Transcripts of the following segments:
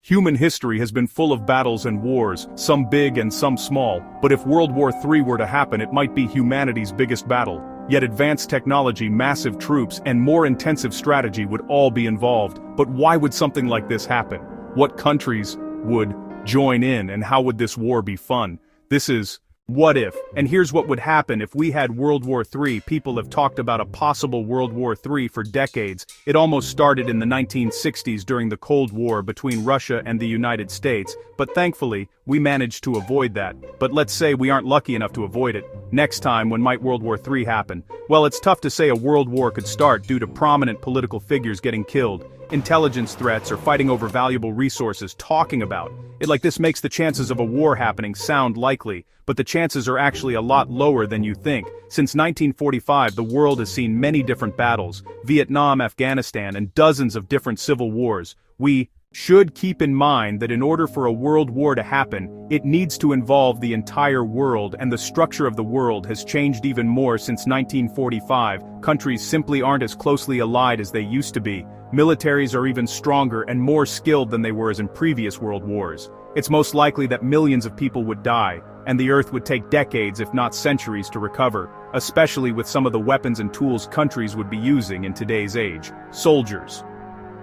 Human history has been full of battles and wars, some big and some small, but if World War III were to happen, it might be humanity's biggest battle. Yet advanced technology, massive troops, and more intensive strategy would all be involved. But why would something like this happen? What countries would join in, and how would this war be fun? This is What If, and here's what would happen if we had World War III. People have talked about a possible World War III for decades. It almost started in the 1960s during the Cold War between Russia and the United States, but thankfully, we managed to avoid that. But let's say we aren't lucky enough to avoid it. Next time, when might World War III happen? Well, it's tough to say a world war could start due to prominent political figures getting killed, intelligence threats, or fighting over valuable resources. Talking about it like this makes the chances of a war happening sound likely, but the chances are actually a lot lower than you think. Since 1945, the world has seen many different battles, Vietnam, Afghanistan, and dozens of different civil wars. We should keep in mind that in order for a world war to happen, it needs to involve the entire world, and the structure of the world has changed even more since 1945. Countries simply aren't as closely allied as they used to be. Militaries are even stronger and more skilled than they were in previous world wars. It's most likely that millions of people would die, and the Earth would take decades if not centuries to recover, especially with some of the weapons and tools countries would be using in today's age. Soldiers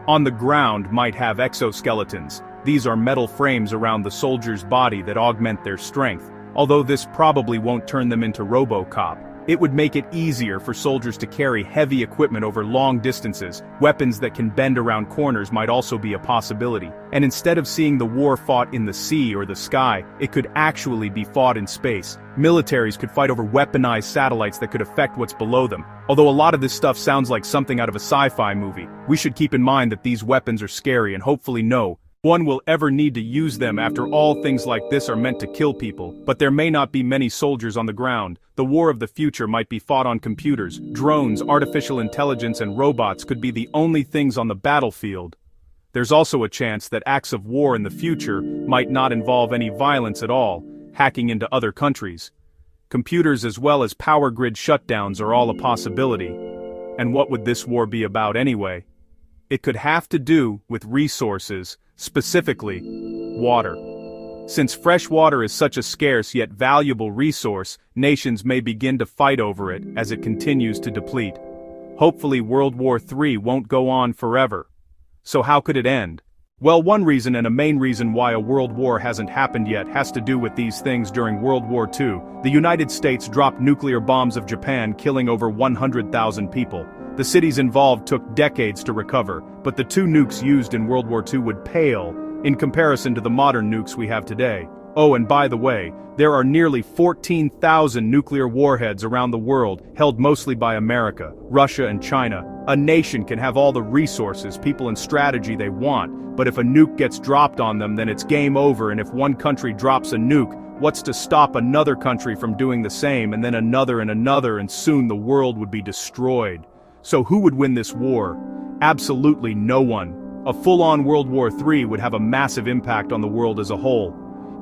on the ground might have exoskeletons. These are metal frames around the soldier's body that augment their strength. Although this probably won't turn them into RoboCop, it would make it easier for soldiers to carry heavy equipment over long distances. Weapons that can bend around corners might also be a possibility. And instead of seeing the war fought in the sea or the sky, it could actually be fought in space. Militaries could fight over weaponized satellites that could affect what's below them. Although a lot of this stuff sounds like something out of a sci-fi movie, we should keep in mind that these weapons are scary and hopefully no one will ever need to use them. After all, things like this are meant to kill people, but there may not be many soldiers on the ground. The war of the future might be fought on computers, drones, artificial intelligence, and robots could be the only things on the battlefield. There's also a chance that acts of war in the future might not involve any violence at all, hacking into other countries. Computers as well as power grid shutdowns are all a possibility. And what would this war be about anyway? It could have to do with resources, specifically water. Since fresh water is such a scarce yet valuable resource, nations may begin to fight over it as it continues to deplete. Hopefully World War III won't go on forever. So how could it end? Well, one reason, and a main reason why a world war hasn't happened yet, has to do with these things. During World War II, the United States dropped nuclear bombs of Japan, killing over 100,000 people. The cities involved took decades to recover, but the two nukes used in World War II would pale in comparison to the modern nukes we have today. Oh, and by the way, there are nearly 14,000 nuclear warheads around the world, held mostly by America, Russia, and China. A nation can have all the resources, people, and strategy they want, but if a nuke gets dropped on them, then it's game over. And if one country drops a nuke, what's to stop another country from doing the same, and then another, and soon the world would be destroyed. So who would win this war? Absolutely no one. A full-on World War III would have a massive impact on the world as a whole.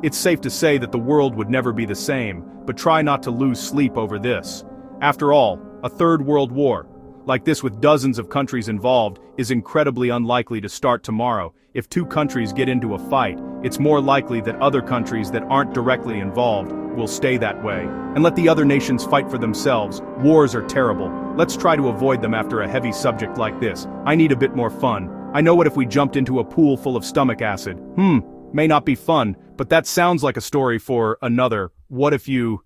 It's safe to say that the world would never be the same, but try not to lose sleep over this. After all, a third world war, like this with dozens of countries involved, is incredibly unlikely to start tomorrow. If two countries get into a fight, it's more likely that other countries that aren't directly involved will stay that way, and let the other nations fight for themselves. Wars are terrible. Let's try to avoid them after a heavy subject like this. I need a bit more fun. I know what if we jumped into a pool full of stomach acid? May not be fun, but that sounds like a story for another What If You